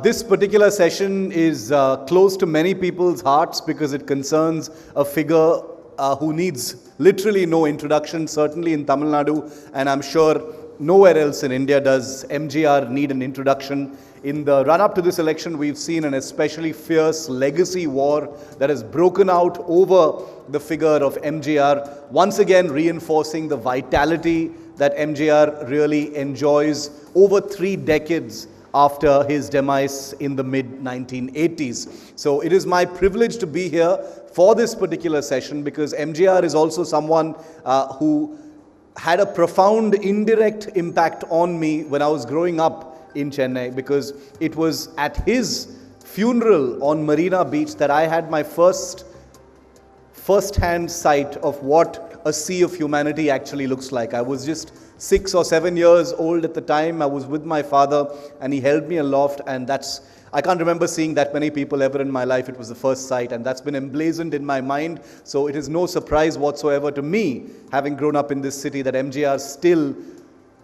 This particular session is close to many people's hearts because it concerns a figure who needs literally no introduction, certainly in Tamil Nadu, and I'm sure nowhere else in India does MGR need an introduction. In the run-up to this election, we've seen an especially fierce legacy war that has broken out over the figure of MGR, once again reinforcing the vitality that MGR really enjoys over 3 decades after his demise in the mid-1980s. So it is my privilege to be here for this particular session because MGR is also someone who had a profound indirect impact on me when I was growing up in Chennai, because it was at his funeral on Marina Beach that I had my first-hand sight of what a sea of humanity actually looks like. I was just 6 or 7 years old at the time. I was with my father and he held me aloft, and I can't remember seeing that many people ever in my life. It was the first sight, and that's been emblazoned in my mind. So it is no surprise whatsoever to me, having grown up in this city, that MGR still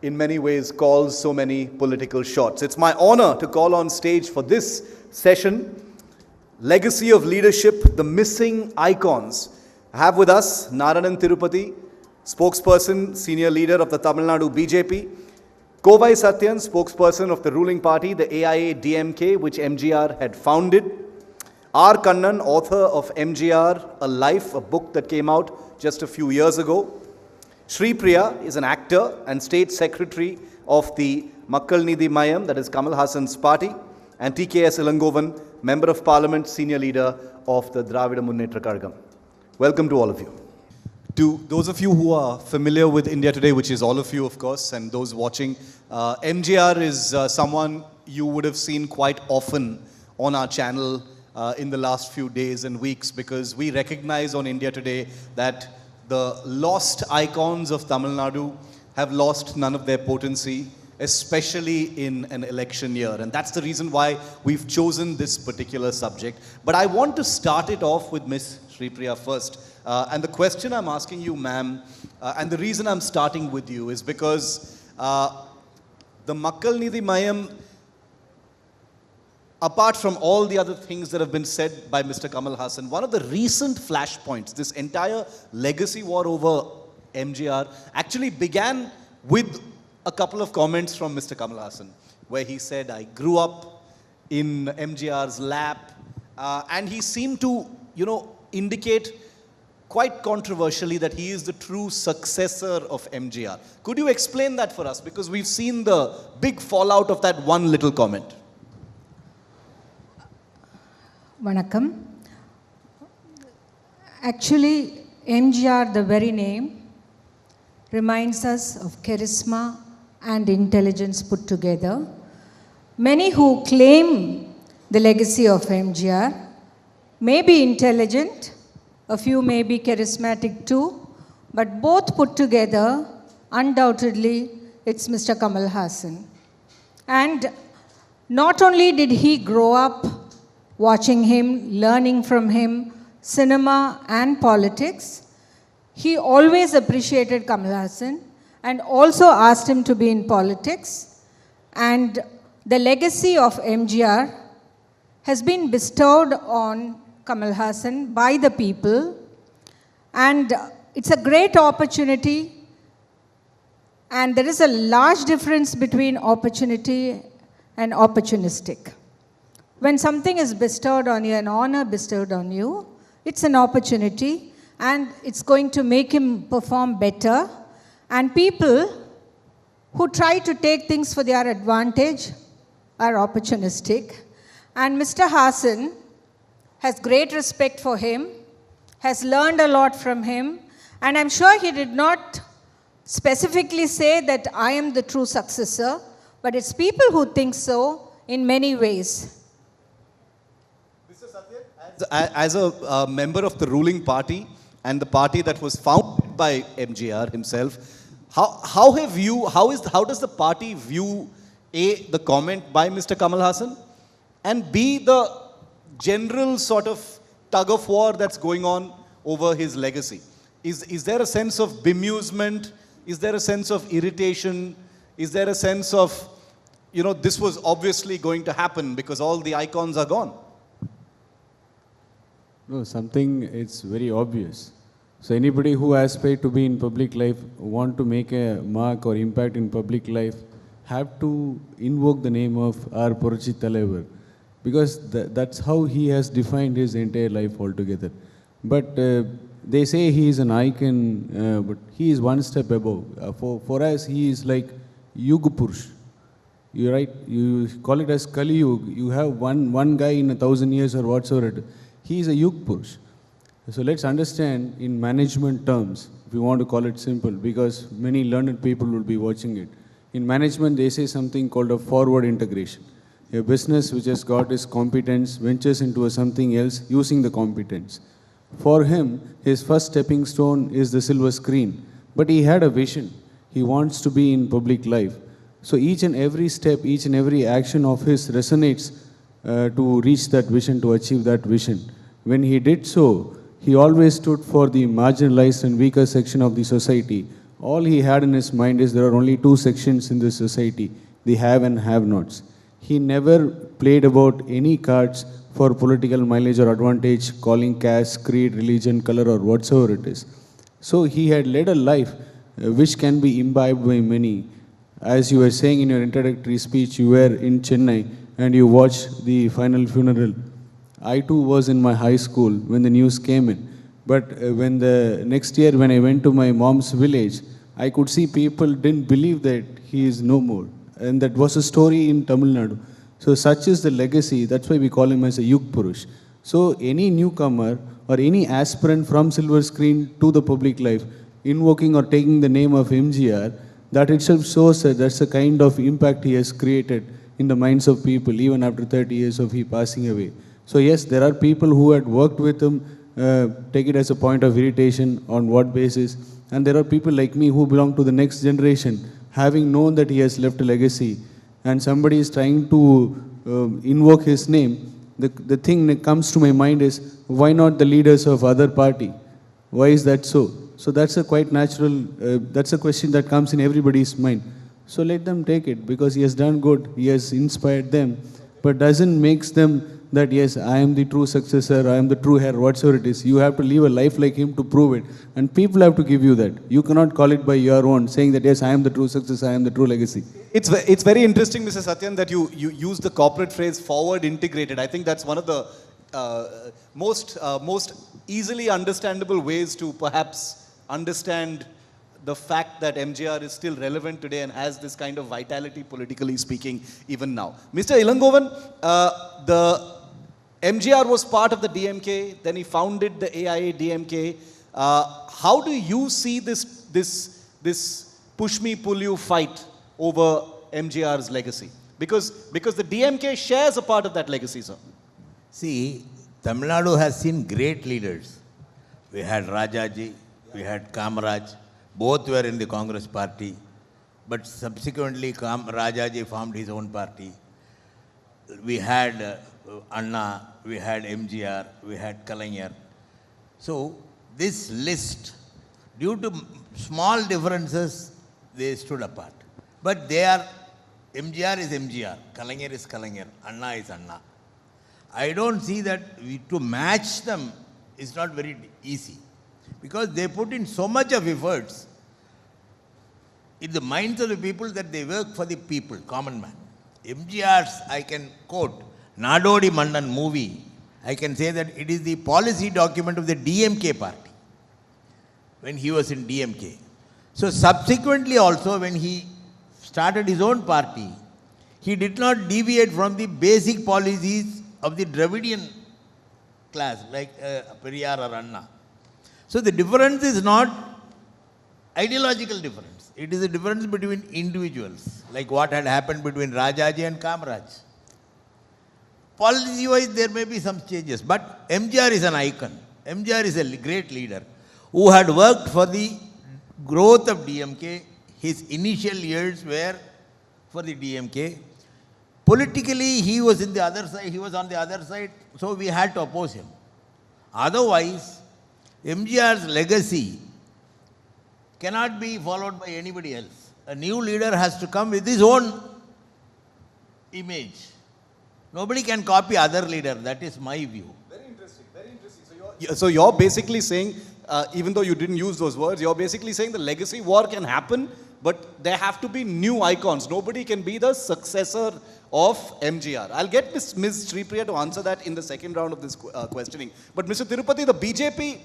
in many ways calls so many political shots. It's my honor to call on stage for this session, Legacy of Leadership, the Missing Icons. I have with us Narayanan Tirupati, spokesperson, senior leader of the Tamil Nadu BJP, Kovai Satyan, spokesperson of the ruling party, the AIA-DMK, which MGR had founded, R. Kannan, author of MGR, A Life, a book that came out just a few years ago, Sri Priya is an actor and state secretary of the Makkal Nidhi Mayam, that is Kamal Hassan's party, and TKS Ilangovan, member of parliament, senior leader of the Dravida Munnetra Kazhagam. Welcome to all of you. To those of you who are familiar with India Today, which is all of you, of course, and those watching, MGR is someone you would have seen quite often on our channel in the last few days and weeks, because we recognize on India Today that the lost icons of Tamil Nadu have lost none of their potency, especially in an election year. And that's the reason why we've chosen this particular subject. But I want to start it off with Ms. Sri Priya first. And the question I'm asking you, ma'am, and the reason I'm starting with you is because the Makkal Nidhi Mayam, apart from all the other things that have been said by Mr. Kamal Hassan, one of the recent flashpoints, this entire legacy war over MGR, actually began with a couple of comments from Mr. Kamal Hassan, where he said, I grew up in MGR's lap, and he seemed to, indicate quite controversially that he is the true successor of MGR. Could you explain that for us? Because we've seen the big fallout of that one little comment. Vanakkam. Actually, MGR, the very name, reminds us of charisma and intelligence put together. Many who claim the legacy of MGR may be intelligent, a few may be charismatic too, but both put together, undoubtedly, it's Mr. Kamal Hassan. And not only did he grow up watching him, learning from him, cinema and politics, he always appreciated Kamal Hassan and also asked him to be in politics. And the legacy of MGR has been bestowed on Kamal Hassan by the people. And it's a great opportunity. And there is a large difference between opportunity and opportunistic. When something is bestowed on you, an honor bestowed on you, it's an opportunity and it's going to make him perform better. And people who try to take things for their advantage are opportunistic. And Mr. Hassan has great respect for him, has learned a lot from him, and I'm sure he did not specifically say that I am the true successor, but it's people who think so in many ways. As a member of the ruling party and the party that was founded by MGR himself, how does the party view A, the comment by Mr. Kamal Hassan, and B, the general sort of tug of war that's going on over his legacy? Is there a sense of bemusement? Is there a sense of irritation? Is there a sense of you know, this was obviously going to happen because all the icons are gone. No, something it's very obvious. So anybody who aspire to be in public life, want to make a mark or impact in public life, have to invoke the name of R. Purachi Talaivar, because that's how he has defined his entire life altogether. But they say he is an icon, but he is one step above. For us, he is like Yuga Purush. You're right. You call it as Kali Yuga. You have one guy in 1,000 years or whatsoever. He is a Yuga Purush. So let's understand in management terms, if you want to call it simple, because many learned people will be watching it. In management, they say something called a forward integration. A business which has got its competence ventures into something else using the competence. For him, his first stepping stone is the silver screen. But he had a vision. He wants to be in public life. So each and every step, each and every action of his resonates to reach that vision, to achieve that vision. When he did so, he always stood for the marginalized and weaker section of the society. All he had in his mind is there are only two sections in this society, the have and have-nots. He never played about any cards for political mileage or advantage, calling caste, creed, religion, color, or whatsoever it is. So he had led a life which can be imbibed by many. As you were saying in your introductory speech, you were in Chennai and you watched the final funeral. I too was in my high school when the news came in. But when the next year when I went to my mom's village, I could see people didn't believe that he is no more. And that was a story in Tamil Nadu. So such is the legacy. That's why we call him as a Yug Purush. So any newcomer or any aspirant from silver screen to the public life, invoking or taking the name of MGR, that itself shows that that's the kind of impact he has created in the minds of people, even after 30 years of he passing away. So yes, there are people who had worked with him, take it as a point of irritation, on what basis. And there are people like me who belong to the next generation, having known that he has left a legacy, and somebody is trying to invoke his name. The thing that comes to my mind is, why not the leaders of other party? Why is that so? So that's a quite natural, that's a question that comes in everybody's mind. So let them take it, because he has done good, he has inspired them, but doesn't makes them that yes, I am the true successor, I am the true heir, whatsoever it is. You have to live a life like him to prove it. And people have to give you that. You cannot call it by your own, saying that yes, I am the true successor, I am the true legacy. It's very interesting, Mr. Satyan, that you use the corporate phrase forward integrated. I think that's one of the most easily understandable ways to perhaps understand the fact that MGR is still relevant today and has this kind of vitality, politically speaking, even now. Mr. Ilangovan, the MGR was part of the DMK, then he founded the AIA DMK. How do you see this push me, pull you fight over MGR's legacy? Because the DMK shares a part of that legacy, sir. See, Tamil Nadu has seen great leaders. We had Rajaji, we had Kamaraj, both were in the Congress party, but subsequently Rajaji formed his own party. We had Anna, we had MGR, we had Kalaignar. So this list, due to small differences, they stood apart. But they are, MGR is MGR, Kalaignar is Kalaignar, Anna is Anna. I don't see that to match them is not very easy, because they put in so much of efforts in the minds of the people that they work for the people, common man. MGR's, I can quote, Nadodi Mandan movie, I can say that it is the policy document of the DMK party, when he was in DMK. So subsequently also, when he started his own party, he did not deviate from the basic policies of the Dravidian class, like Periyar or Anna. So the difference is not ideological difference. It is a difference between individuals, like what had happened between Rajaji and Kamaraj. Policy-wise, there may be some changes, but MGR is an icon. MGR is a great leader who had worked for the growth of DMK. His initial years were for the DMK. Politically, he was in the other side, he was on the other side, so we had to oppose him. Otherwise, MGR's legacy cannot be followed by anybody else. A new leader has to come with his own image. Nobody can copy other leader. That is my view. So you're basically saying, even though you didn't use those words, you're basically saying the legacy war can happen, but there have to be new icons. Nobody can be the successor of MGR. I'll get Ms. Sripriya to answer that in the second round of this questioning. But Mr. Tirupati, the BJP,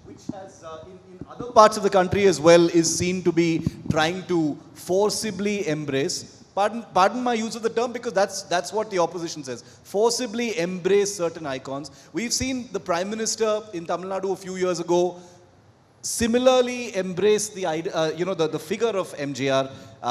which has in other parts of the country as well, is seen to be trying to forcibly embrace. Pardon my use of the term, because that's what the opposition says. Forcibly embrace certain icons. We've seen the Prime Minister in Tamil Nadu a few years ago similarly embrace the the figure of MGR.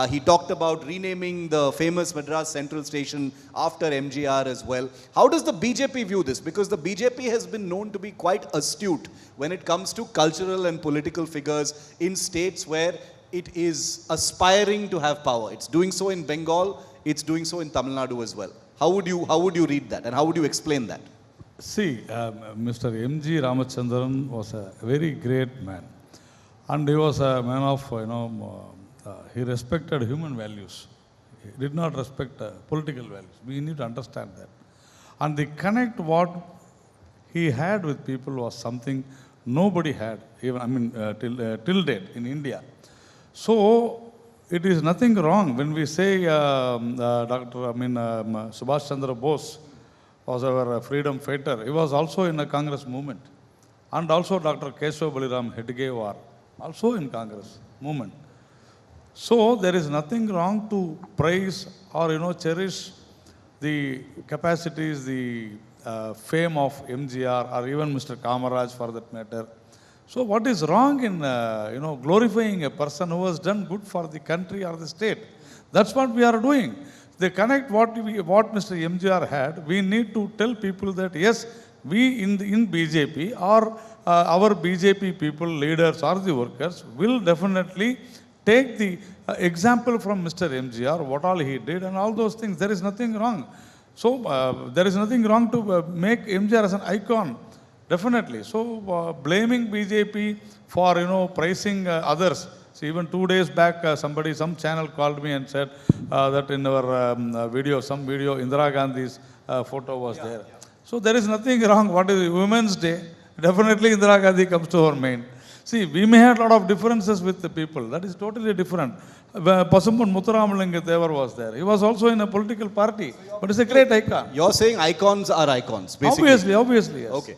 He talked about renaming the famous Madras Central Station after MGR as well. How does the BJP view this? Because the BJP has been known to be quite astute when it comes to cultural and political figures in states where it is aspiring to have power. It's doing so in Bengal, it's doing so in Tamil Nadu as well. How would you read that, and how would you explain that? See, Mr. M.G. Ramachandran was a very great man, and he was a man of, he respected human values. He did not respect political values. We need to understand that. And the connect what he had with people was something nobody had, even, till date in India. So, it is nothing wrong when we say Subhash Chandra Bose was our freedom fighter. He was also in the Congress movement. And also Dr. Keshav Baliram Hedgewar, also in Congress movement. So there is nothing wrong to praise or cherish the capacities, the fame of MGR or even Mr. Kamaraj for that matter. So what is wrong in glorifying a person who has done good for the country or the state? That's what we are doing. They connect what Mr. MGR had. We need to tell people that yes, we in BJP or our BJP people, leaders or the workers will definitely take the example from Mr. MGR, what all he did and all those things. There is nothing wrong. So there is nothing wrong to make MGR as an icon. Definitely. So blaming BJP for praising others. So even 2 days back, some channel called me and said that in our video, Indira Gandhi's photo was there. Yeah. So there is nothing wrong. What is Women's Day? Definitely Indira Gandhi comes to our mind. See, we may have a lot of differences with the people. That is totally different. Pasumban Muthuramalanga Devar was there. He was also in a political party, but it's a great icon. You're saying icons are icons, basically. Obviously, yes. Okay.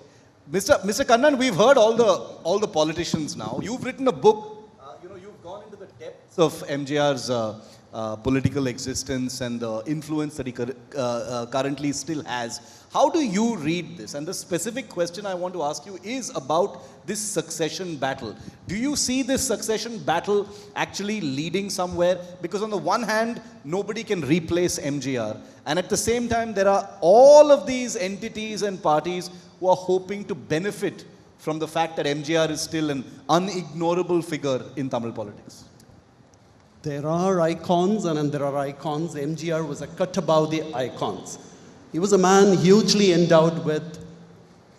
Mr. Kannan, we've heard all the politicians now. You've written a book. You've gone into the depths of MGR's political existence and the influence that he currently still has. How do you read this? And the specific question I want to ask you is about this succession battle. Do you see this succession battle actually leading somewhere? Because on the one hand, nobody can replace MGR. And at the same time, there are all of these entities and parties who are hoping to benefit from the fact that MGR is still an unignorable figure in Tamil politics. There are icons and there are icons. MGR was a cut above the icons. He was a man hugely endowed with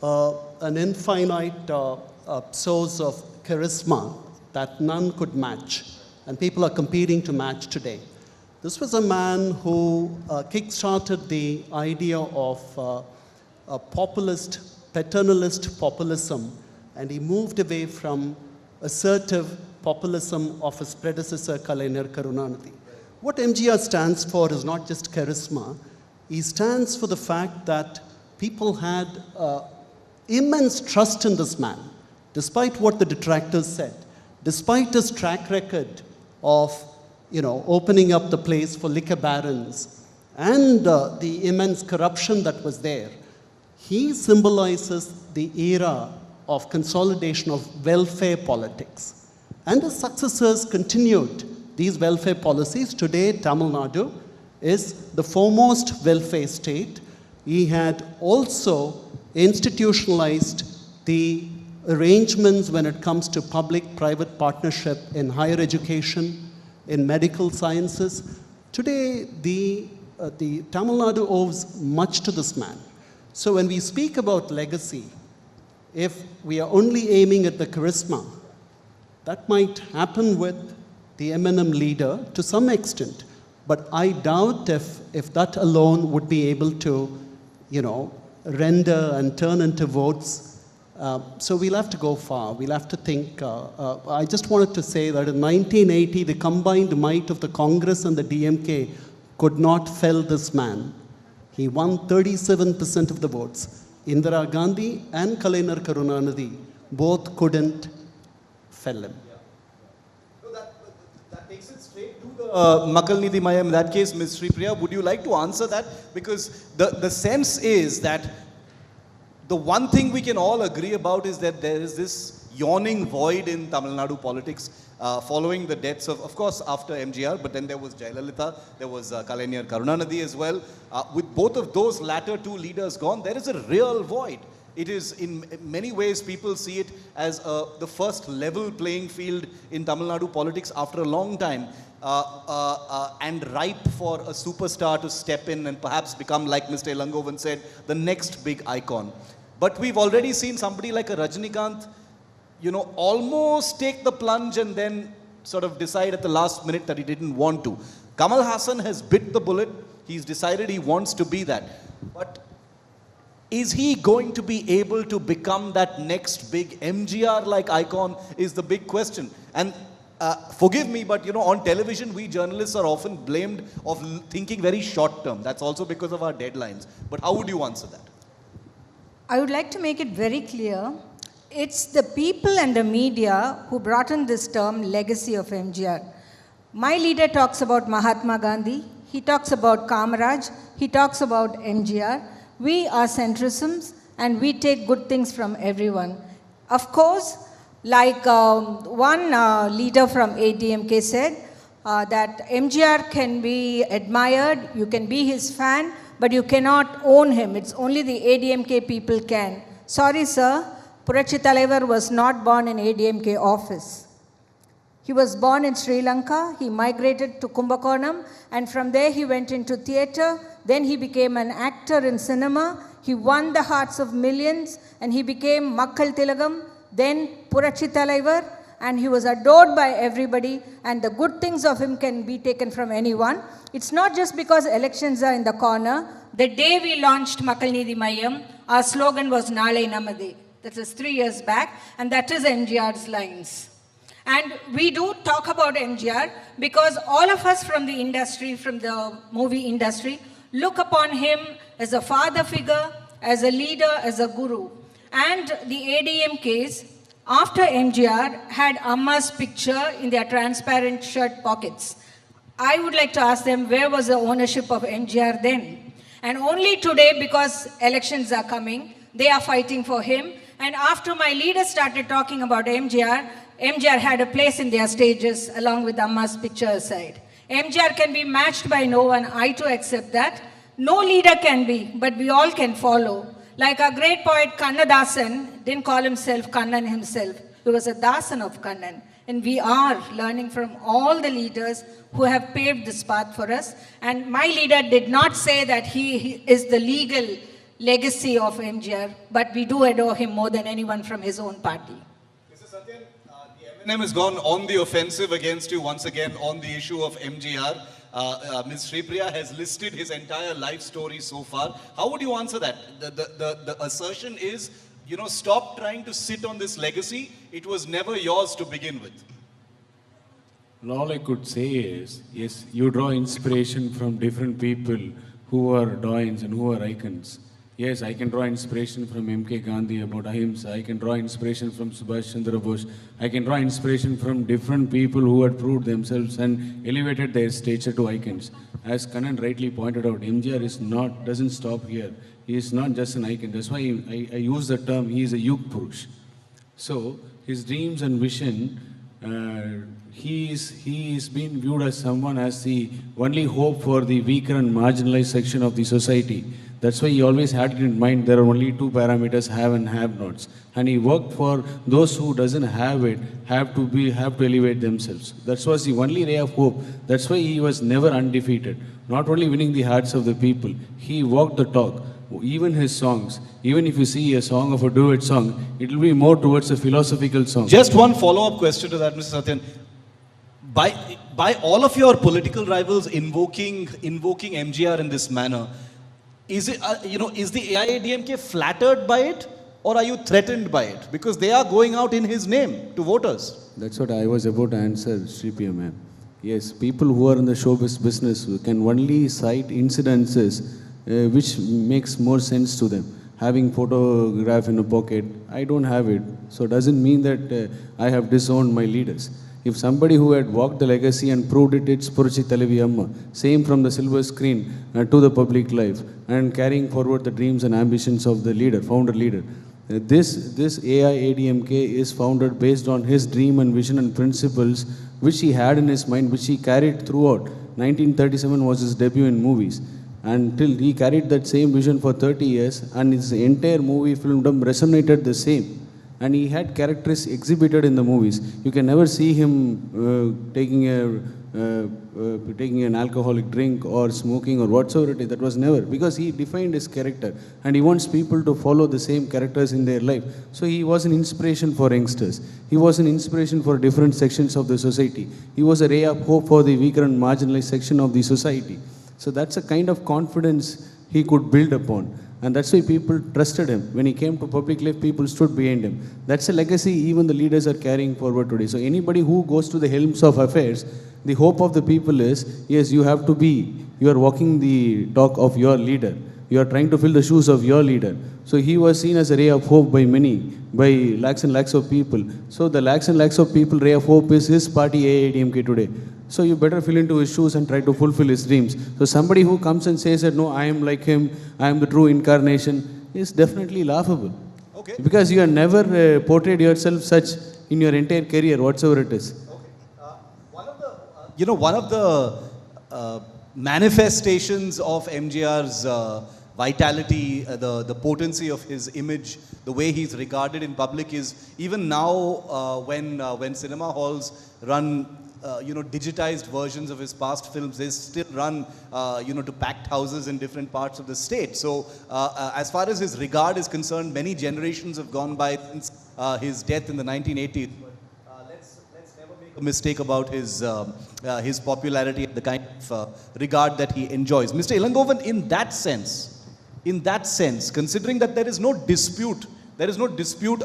an infinite source of charisma that none could match. And people are competing to match today. This was a man who kick-started the idea of a populist, paternalist populism, and he moved away from assertive populism of his predecessor, Kalaignar Karunanidhi. What MGR stands for is not just charisma. He stands for the fact that people had immense trust in this man, despite what the detractors said, despite his track record of opening up the place for liquor barons and the immense corruption that was there. He symbolizes the era of consolidation of welfare politics. And his successors continued these welfare policies. Today, Tamil Nadu is the foremost welfare state. He had also institutionalized the arrangements when it comes to public-private partnership in higher education, in medical sciences. Today, the Tamil Nadu owes much to this man. So when we speak about legacy, if we are only aiming at the charisma, that might happen with the Eminem leader to some extent. But I doubt if that alone would be able to, render and turn into votes. So we'll have to go far. We'll have to think. I just wanted to say that in 1980, the combined might of the Congress and the DMK could not fell this man. He won 37% of the votes. Indira Gandhi and Kalainar Karunanidhi both couldn't fell him. That takes it straight to the Makal Nidhi Mayam. In that case, Ms. Sri Priya, would you like to answer that? Because the sense is that the one thing we can all agree about is that there is this yawning void in Tamil Nadu politics following the deaths of course, after MGR, but then there was Jayalalitha, there was Kalainar Karunanidhi as well. With both of those latter two leaders gone, there is a real void. It is, in many ways, people see it as the first level playing field in Tamil Nadu politics after a long time, and ripe for a superstar to step in and perhaps become, like Mr. Ilangovan said, the next big icon. But we've already seen somebody like a Rajinikanth, almost take the plunge and then sort of decide at the last minute that he didn't want to. Kamal Hassan has bit the bullet. He's decided he wants to be that. But is he going to be able to become that next big MGR-like icon is the big question. And forgive me, but on television, we journalists are often blamed of thinking very short term. That's also because of our deadlines. But how would you answer that? I would like to make it very clear. It's the people and the media who brought in this term legacy of MGR. My leader talks about Mahatma Gandhi. He talks about Kamaraj. He talks about MGR. We are centrisms and we take good things from everyone. Of course, like one leader from ADMK said, that MGR can be admired, you can be his fan, but you cannot own him. It's only the ADMK people can. Sorry, sir, Purachi Talaivar was not born in ADMK office. He was born in Sri Lanka, he migrated to Kumbakonam, and from there he went into theatre, then he became an actor in cinema, he won the hearts of millions, and he became Makkal Tilagam, then Purachi Talaivar, and he was adored by everybody, and the good things of him can be taken from anyone. It's not just because elections are in the corner. The day we launched Makkal Nidhi Mayam, our slogan was Nalai Namade. That was 3 years back, and that is MGR's lines. And we do talk about MGR because all of us from the industry, from the movie industry, look upon him as a father figure, as a leader, as a guru. And the ADMKs, after MGR, had Amma's picture in their transparent shirt pockets. I would like to ask them, where was the ownership of MGR then? And only today, because elections are coming, they are fighting for him. And after my leaders started talking about MGR, MGR had a place in their stages along with Amma's picture aside. MGR can be matched by no one. I too accept that. No leader can be, but we all can follow. Like our great poet Kannadasan didn't call himself Kannan himself. He was a Dasan of Kannan. And we are learning from all the leaders who have paved this path for us. And my leader did not say that he is the legal legacy of MGR, but we do adore him more than anyone from his own party. Mr. Satyan, the MNM has gone on the offensive against you once again on the issue of MGR. Ms. Sri Priya has listed his entire life story so far. How would you answer that? The assertion is, stop trying to sit on this legacy. It was never yours to begin with. All I could say is, yes, you draw inspiration from different people who are doyens and who are icons. Yes, I can draw inspiration from M.K. Gandhi about Ahimsa. I can draw inspiration from Subhash Chandra Bose. I can draw inspiration from different people who had proved themselves and elevated their stature to icons. As Kannan rightly pointed out, MGR doesn't stop here. He is not just an icon. That's why I use the term, he is a Yug Purush. So, his dreams and vision, he is being viewed as someone as the only hope for the weaker and marginalized section of the society. That's why he always had it in mind there are only two parameters, have and have-nots. And he worked for those who doesn't have it, have to elevate themselves. That was the only ray of hope. That's why he was never undefeated. Not only winning the hearts of the people, he walked the talk. Even his songs, even if you see a song of a duet song, it will be more towards a philosophical song. Just one follow-up question to that, Mr. Satyan. by all of your political rivals invoking MGR in this manner, is it is the AIADMK flattered by it, or are you threatened by it? Because they are going out in his name to voters. That's what I was about to answer, Sri PM. Yes, people who are in the showbiz business can only cite incidences which makes more sense to them. Having photograph in a pocket, I don't have it. So it doesn't mean that I have disowned my leaders. If somebody who had walked the legacy and proved it, it's Puruchi Talavi Amma. Same from the silver screen to the public life and carrying forward the dreams and ambitions of the leader, founder leader. This AIADMK is founded based on his dream and vision and principles which he had in his mind, which he carried throughout. 1937 was his debut in movies. Until he carried that same vision for 30 years, and his entire movie filmdom resonated the same. And he had characters exhibited in the movies. You can never see him taking an alcoholic drink or smoking or whatsoever it is. That was never, because he defined his character and he wants people to follow the same characters in their life. So he was an inspiration for youngsters. He was an inspiration for different sections of the society. He was a ray of hope for the weaker and marginalized section of the society. So that's a kind of confidence he could build upon. And that's why people trusted him. When he came to public life, people stood behind him. That's a legacy even the leaders are carrying forward today. So anybody who goes to the helms of affairs, the hope of the people is, yes, you have to be, you are walking the talk of your leader. You are trying to fill the shoes of your leader. So he was seen as a ray of hope by many, by lakhs and lakhs of people. So the lakhs and lakhs of people, ray of hope is his party AIADMK today. So you better fill into his shoes and try to fulfill his dreams. So somebody who comes and says that, no, I am like him, I am the true incarnation, is definitely laughable. Okay. Because you have never portrayed yourself such in your entire career, whatsoever it is. One of the manifestations of MGR's vitality, the potency of his image, the way he's regarded in public is even now when cinema halls run digitized versions of his past films, they still run to packed houses in different parts of the state. So as far as his regard is concerned, many generations have gone by since his death in the 1980s. Let's never make a mistake about his popularity and the kind of regard that he enjoys. Mr. Ilangovan, in that sense, considering that there is no dispute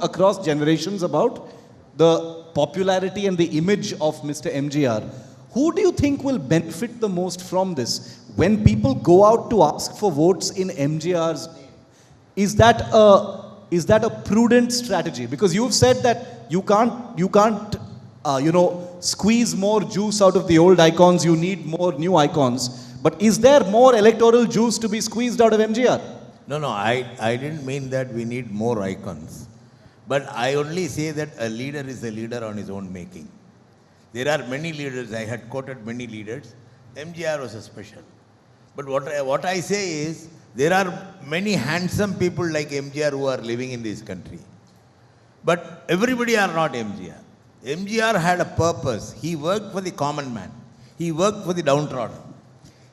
across generations about the popularity and the image of Mr. MGR, who do you think will benefit the most from this? When people go out to ask for votes in MGR's name, is that a prudent strategy? Because you've said that you can't squeeze more juice out of the old icons, you need more new icons. But is there more electoral juice to be squeezed out of MGR? No, I didn't mean that we need more icons. But I only say that a leader is a leader on his own making. There are many leaders, I had quoted many leaders. MGR was a special. But what I say is, there are many handsome people like MGR who are living in this country. But everybody are not MGR. MGR had a purpose. He worked for the common man. He worked for the downtrodden.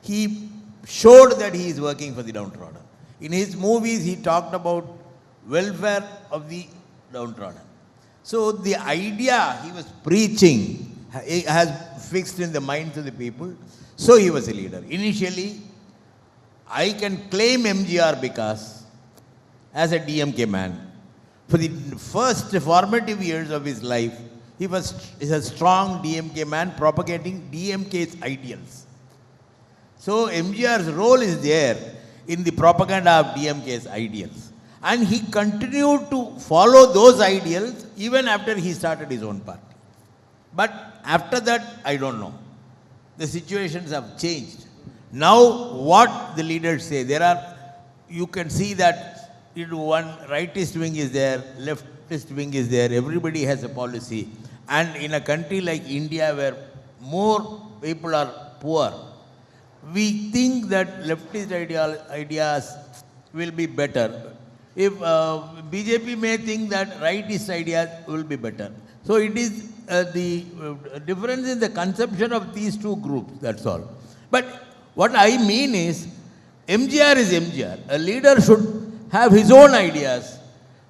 He showed that he is working for the downtrodden. In his movies, he talked about welfare of the downtrodden. So the idea he was preaching has fixed in the minds of the people. So he was a leader. Initially, I can claim MGR because, as a DMK man, for the first formative years of his life, he is a strong DMK man propagating DMK's ideals. So MGR's role is there in the propaganda of DMK's ideals. And he continued to follow those ideals even after he started his own party. But after that, I don't know. The situations have changed. Now, what the leaders say, you can see that one rightist wing is there, leftist wing is there, everybody has a policy. And in a country like India where more people are poor, we think that leftist ideas will be better. If BJP may think that rightist ideas will be better. So it is the difference in the conception of these two groups, that's all. But what I mean is, MGR is MGR. A leader should have his own ideas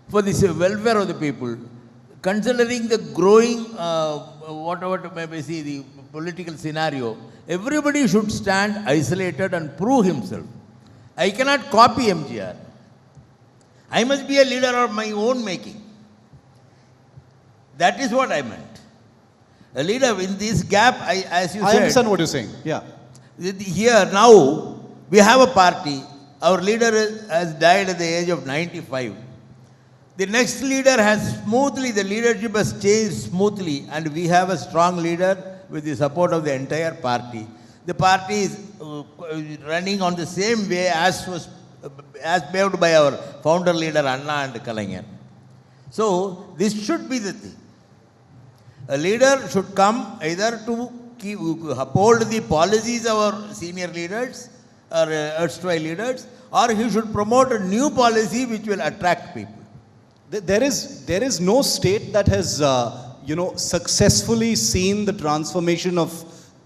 for the welfare of the people, considering the growing, whatever may be see, the political scenario, everybody should stand isolated and prove himself. I cannot copy MGR. I must be a leader of my own making. That is what I meant. A leader in this gap, as you I said. understand what you're saying. Yeah. Here now, we have a party. Our leader has died at the age of 95. The next leader the leadership has changed smoothly, and we have a strong leader with the support of the entire party. The party is running on the same way as paved by our founder leader Anna and Kalaignar. So this should be the thing. A leader should come either to uphold the policies of our senior leaders or erstwhile leaders, or he should promote a new policy which will attract people. There is no state that has, successfully seen the transformation of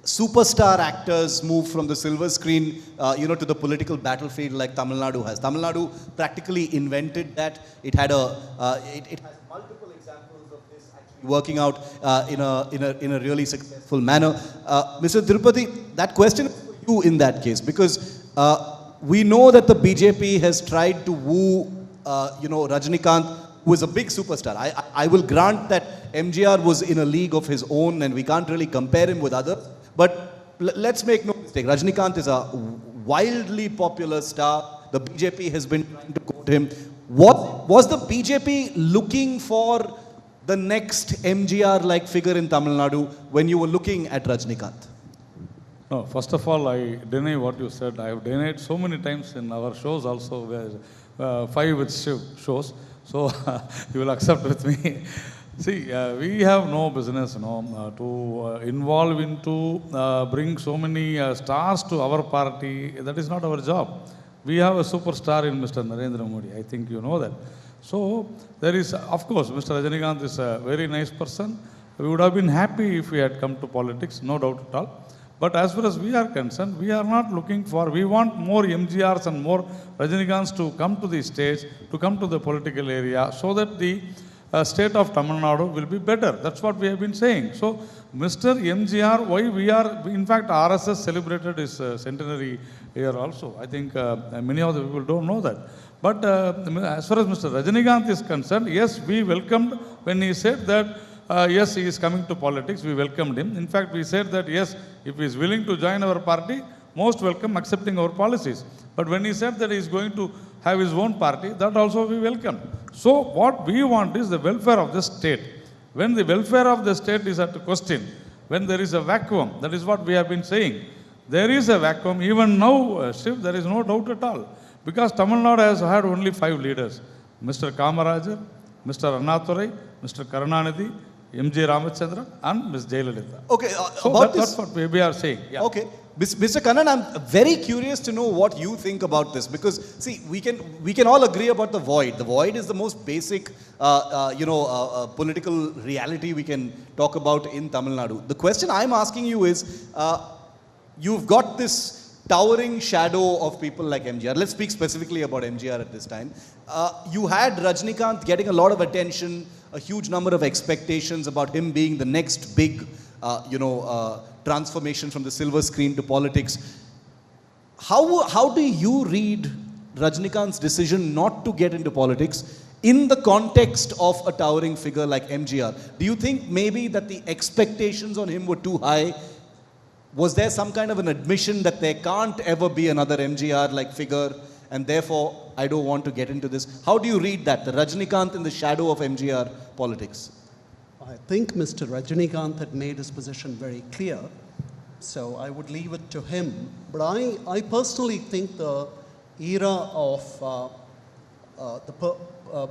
superstar actors move from the silver screen, to the political battlefield like Tamil Nadu has. Tamil Nadu practically invented that. It had it has multiple examples of this actually working out in a really successful manner. Mr. Tirupati, that question is for you in that case, because we know that the BJP has tried to woo, Rajinikanth, who is a big superstar. I will grant that MGR was in a league of his own and we can't really compare him with others. But let's make no mistake, Rajinikanth is a wildly popular star. The BJP has been trying to quote him. What was the BJP looking for the next MGR-like figure in Tamil Nadu when you were looking at Rajinikanth? No, first of all, I deny what you said. I have denied so many times in our shows also, where 5 with Shiv shows. So you will accept with me. See, we have no business, to involve into bring so many stars to our party. That is not our job. We have a superstar in Mr. Narendra Modi. I think you know that. So there is, of course, Mr. Rajinikanth is a very nice person. We would have been happy if we had come to politics, no doubt at all. But as far as we are concerned, we are not looking for, we want more MGRs and more Rajinikanths to come to the stage, to come to the political area, so that the state of Tamil Nadu will be better. That's what we have been saying. So, Mr. MGR, why we are, in fact, RSS celebrated his centenary year also. I think many of the people don't know that. But as far as Mr. Rajinikanth is concerned, yes, we welcomed when he said that yes, he is coming to politics. We welcomed him. In fact, we said that yes, if he is willing to join our party, most welcome, accepting our policies. But when he said that he is going to have his own party, that also we welcome. So what we want is the welfare of the state. When the welfare of the state is at question, when there is a vacuum, that is what we have been saying. There is a vacuum. Even now, Shiv, there is no doubt at all. Because Tamil Nadu has had only 5 leaders. Mr. Kamarajar, Mr. Annadurai, Mr. Karunanidhi, M.G. Ramachandran and Ms. Jayalalitha. Okay, So about that's what we are saying. Yeah. Okay. Mr. Kannan, I'm very curious to know what you think about this, because see, we can all agree about the void. The void is the most basic, political reality we can talk about in Tamil Nadu. The question I'm asking you is, you've got this towering shadow of people like MGR. Let's speak specifically about MGR at this time. You had Rajinikanth getting a lot of attention, a huge number of expectations about him being the next big, transformation from the silver screen to politics. How do you read Rajinikanth's decision not to get into politics in the context of a towering figure like MGR? Do you think maybe that the expectations on him were too high? Was there some kind of an admission that there can't ever be another MGR-like figure, and therefore I don't want to get into this? How do you read that, the Rajinikanth in the shadow of MGR politics? I think Mr. Rajinikanth had made his position very clear, so I would leave it to him. But I personally think the era of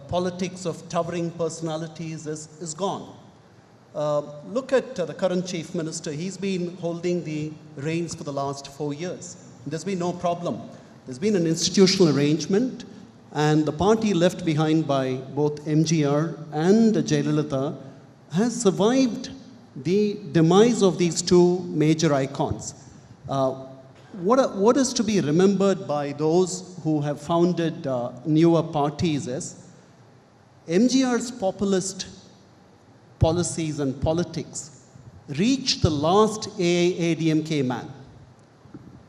politics of towering personalities is gone. Look at the current chief minister. He's been holding the reins for the last 4 years. There's been no problem. There's been an institutional arrangement, and the party left behind by both MGR and Jayalalitha has survived the demise of these 2 major icons. What is to be remembered by those who have founded newer parties is MGR's populist policies and politics reach the last AIADMK man.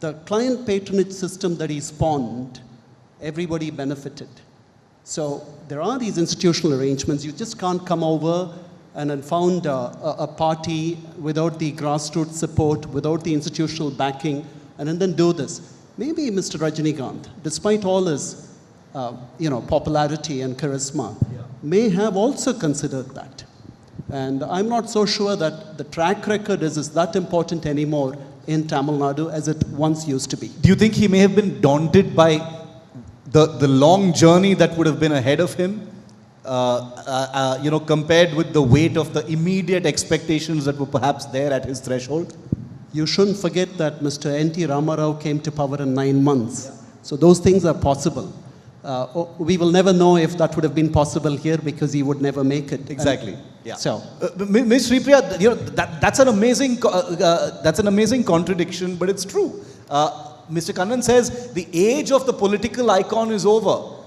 The client patronage system that he spawned, everybody benefited. So there are these institutional arrangements. You just can't come over and then found a party without the grassroots support, without the institutional backing, and then do this. Maybe Mr. Rajinikanth, despite all his popularity and charisma, may have also considered that. And I'm not so sure that the track record is that important anymore in Tamil Nadu as it once used to be. Do you think he may have been daunted by the long journey that would have been ahead of him, compared with the weight of the immediate expectations that were perhaps there at his threshold? You shouldn't forget that Mr. N.T. Ramarao came to power in 9 months. So those things are possible. We will never know if that would have been possible here because he would never make it. Exactly. Yeah. So, Ms. Sripriya, that's an amazing contradiction, but it's true. Mr. Kannan says the age of the political icon is over.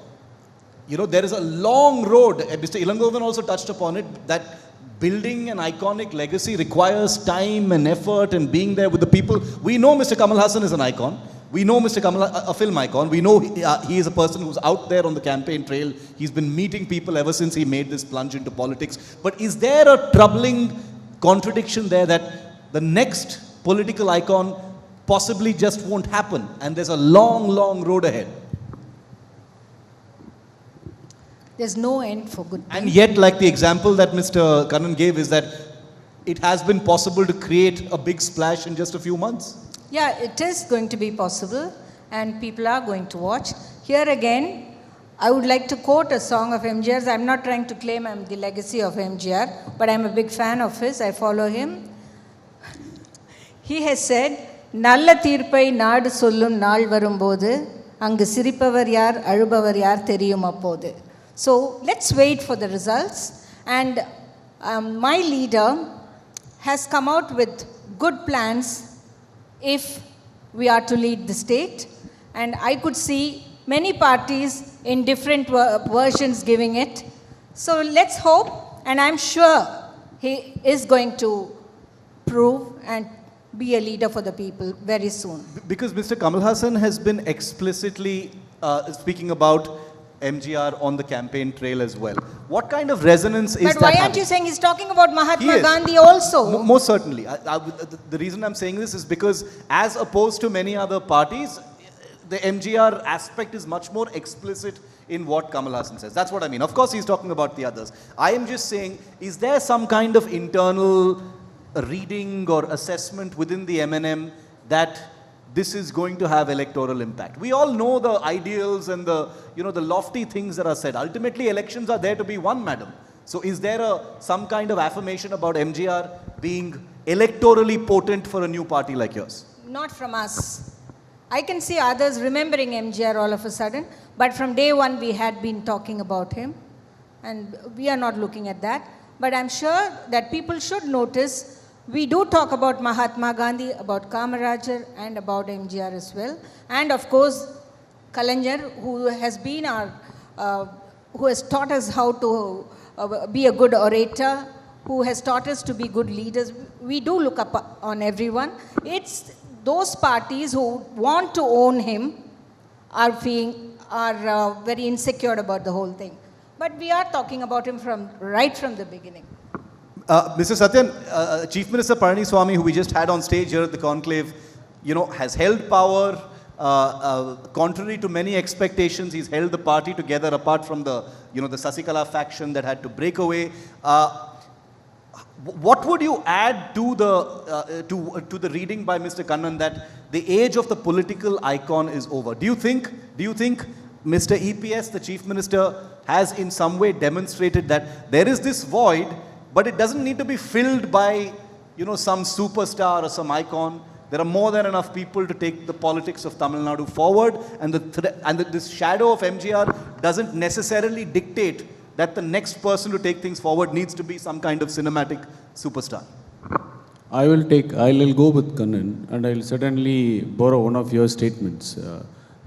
There is a long road. Mr. Ilangovan also touched upon it, that building an iconic legacy requires time and effort and being there with the people. We know Mr. Kamal Hassan is an icon. We know Mr. Kamal, a film icon. We know he is a person who's out there on the campaign trail. He's been meeting people ever since he made this plunge into politics. But is there a troubling contradiction there that the next political icon possibly just won't happen and there's a long, long road ahead? There's no end for good. And yet, like the example that Mr. Kannan gave, is that it has been possible to create a big splash in just a few months. Yeah, it is going to be possible, and people are going to watch. Here again, I would like to quote a song of MGR's. I'm not trying to claim I'm the legacy of MGR, but I'm a big fan of his. I follow him. He has said, "நல்ல தீர்ப்பை நாடு சொல்லும் நாள் வரும்போது அங்கு சிரிப்பவர் யார் அழுபவர் யார் தெரியும் அப்போது." So let's wait for the results. And my leader has come out with good plans if we are to lead the state. And I could see many parties in different versions giving it. So let's hope, and I'm sure he is going to prove and be a leader for the people very soon. Because Mr. Kamal Hassan has been explicitly speaking about MGR on the campaign trail as well. What kind of resonance is that? But why aren't you saying he's talking about Mahatma Gandhi also? Most certainly. The reason I'm saying this is because, as opposed to many other parties, the MGR aspect is much more explicit in what Kamal Hassan says. That's what I mean. Of course, he's talking about the others. I am just saying, is there some kind of internal reading or assessment within the MNM that this is going to have electoral impact? We all know the ideals and the lofty things that are said. Ultimately, elections are there to be won, madam. So is there some kind of affirmation about MGR being electorally potent for a new party like yours? Not from us. I can see others remembering MGR all of a sudden, but from day one we had been talking about him, and we are not looking at that. But I'm sure that people should notice we do talk about Mahatma Gandhi, about Kamarajar, and about MGR as well. And of course, Kalaignar, who has been who has taught us how to be a good orator, who has taught us to be good leaders. We do look up on everyone. It's those parties who want to own him are very insecure about the whole thing. But we are talking about him right from the beginning. Mr. Satyan, Chief Minister Palaniswamy, who we just had on stage here at the conclave, has held power. Contrary to many expectations, he's held the party together apart from the Sasikala faction that had to break away. What would you add to the reading by Mr. Kannan that the age of the political icon is over? Do you think Mr. EPS, the Chief Minister, has in some way demonstrated that there is this void, but it doesn't need to be filled by some superstar or some icon? There are more than enough people to take the politics of Tamil Nadu forward, and this shadow of MGR doesn't necessarily dictate that the next person to take things forward needs to be some kind of cinematic superstar. I'll go with Kannan, and I'll certainly borrow one of your statements,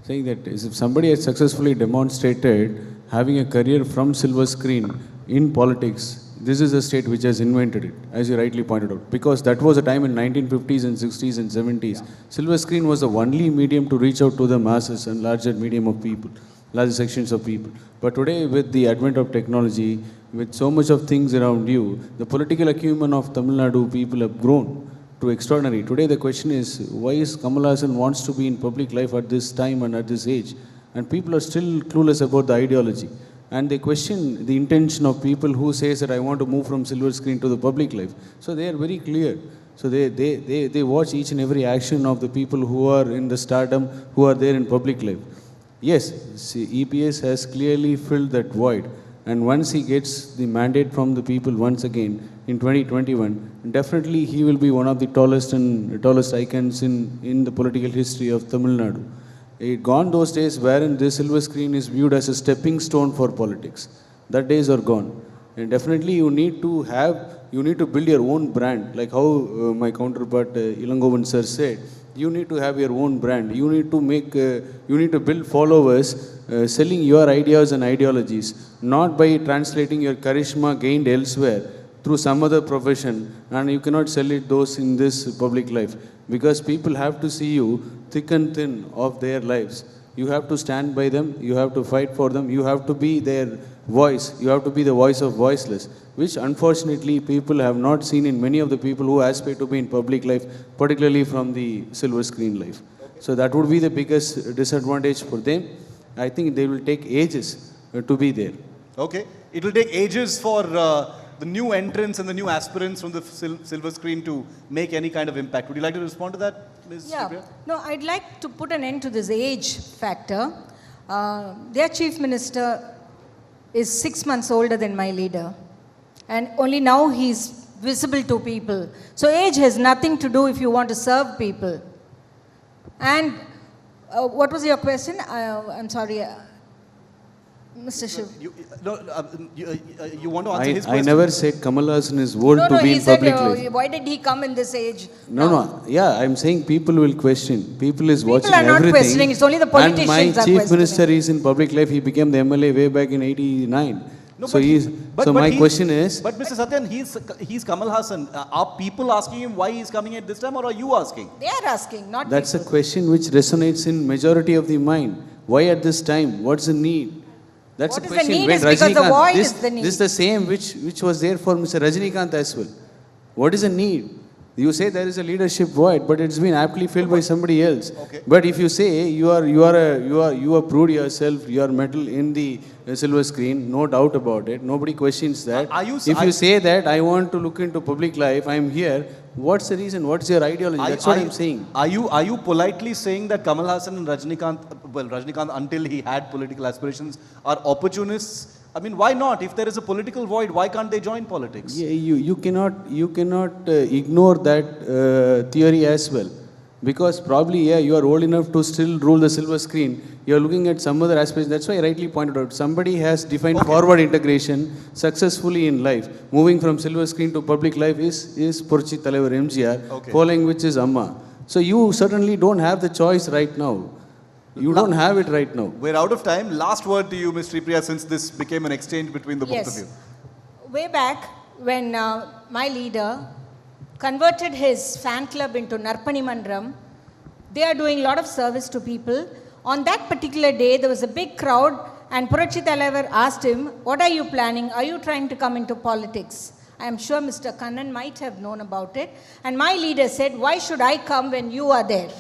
saying that if somebody has successfully demonstrated having a career from silver screen in politics, this is a state which has invented it, as you rightly pointed out. Because that was a time in 1950s and 60s and 70s. Silver screen was the only medium to reach out to the masses and larger medium of people, larger sections of people. But today, with the advent of technology, with so much of things around you, the political acumen of Tamil Nadu people have grown to extraordinary. Today, the question is, why is Kamal Haasan wants to be in public life at this time and at this age? And people are still clueless about the ideology. And they question the intention of people who says that I want to move from silver screen to the public life. So they are very clear. So they watch each and every action of the people who are in the stardom, who are there in public life. Yes, see, EPS has clearly filled that void. And once he gets the mandate from the people once again in 2021, definitely he will be one of the tallest icons in the political history of Tamil Nadu. It gone those days wherein this silver screen is viewed as a stepping stone for politics. That days are gone. And definitely you need to build your own brand, like how my counterpart Ilangovan sir said. You need to have your own brand. You need to build followers selling your ideas and ideologies, not by translating your charisma gained elsewhere through some other profession, and you cannot sell it those in this public life, because people have to see you thick and thin of their lives. You have to stand by them, you have to fight for them, you have to be their voice, you have to be the voice of voiceless, which unfortunately people have not seen in many of the people who aspire to be in public life, particularly from the silver screen life. So that would be the biggest disadvantage for them. I think they will take ages to be there. Okay. It will take ages for the new entrants and the new aspirants from the silver screen to make any kind of impact. Would you like to respond to that, Ms. Yeah, Supriya? no, I'd like to put an end to this age factor. Their chief minister is 6 months older than my leader, and only now he's visible to people. So age has nothing to do if you want to serve people. And what was your question? I'm sorry, Mr. Shiv. You want to answer his I question? never said Kamal Haasan is old to be he in said, public life. why did he come in this age? No, yeah, I'm saying people will question. People is watching are not everything. questioning, it's only the politicians and my are chief questioning. minister is in public life. He became the MLA way back in '89. No, So but he's. but So my he- question is, But Mr. Satyan, he's Kamal Haasan. Are people asking him why he's coming at this time, or are you asking? They are asking, not that's a people. question which resonates in majority of the mind. Why at this time? What's the need? That's What a is the question. need When is because the Rajinikanth- void this, is the need. This is the same which was there for Mr. Rajinikanth as well. What is the need? You say there is a leadership void, but it's been aptly filled by somebody else. Okay. But if you say you have proved yourself, you are metal in the silver screen, no doubt about it. Nobody questions that. Are you- if you say that I want to look into public life, I am here. What's the reason? What's your ideology? That's what I'm saying. Are you politely saying that Kamal Haasan and Rajinikanth, until he had political aspirations, are opportunists? I mean, why not? If there is a political void, why can't they join politics? Yeah, you cannot ignore that theory as well, because probably you are old enough to still rule the silver screen. You are looking at some other aspects. That's why I rightly pointed out. Somebody has defined forward integration successfully in life. Moving from silver screen to public life is Purchi Talevar MGR, Okay. following which is Amma. So you certainly don't have the choice right now. You don't have it right now. We're out of time. Last word to you, Ms. Sripriya, since this became an exchange between the both of Yes. you. Way back when my leader converted his fan club into Narpani Mandram, they are doing a lot of service to people. On that particular day, there was a big crowd, and Purachi Talevar asked him, "What are you planning? Are you trying to come into politics?" I am sure Mr. Kannan might have known about it. And my leader said, "Why should I come when you are there?"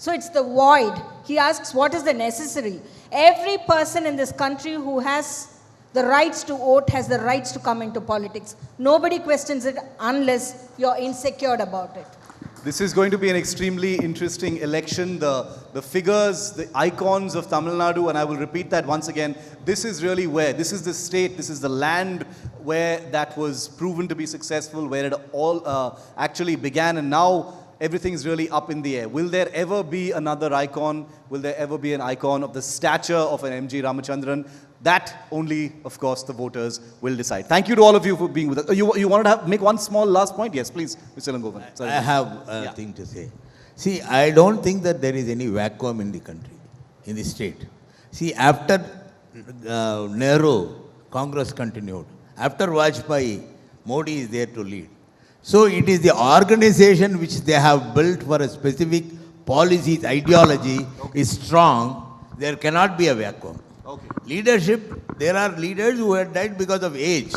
So it's the void. He asks, what is the necessary? Every person in this country who has the rights to vote has the rights to come into politics. Nobody questions it unless you're insecure about it. This is going to be an extremely interesting election. The figures, the icons of Tamil Nadu, and I will repeat that once again, this is really where, this is the state, this is the land where that was proven to be successful, where it all actually began, and now everything is really up in the air. Will there ever be another icon? Will there ever be an icon of the stature of an M.G. Ramachandran? That only, of course, the voters will decide. Thank you to all of you for being with us. You wanted to make one small last point? Yes, please, Mr. Langovan. Sorry. I have a thing to say. See, I don't think that there is any vacuum in the country, in the state. See, after Nehru, Congress continued. After Vajpayee, Modi is there to lead. So it is the organization which they have built for a specific policies, ideology is strong. There cannot be a vacuum. Leadership, there are leaders who have died because of age.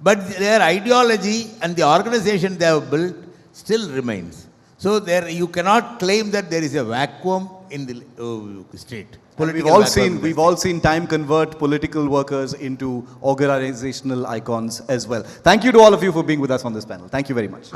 But their ideology and the organization they have built still remains. So there you cannot claim that there is a vacuum in the state. And we've all seen time convert political workers into organizational icons as well. Thank you to all of you for being with us on this panel. Thank you very much.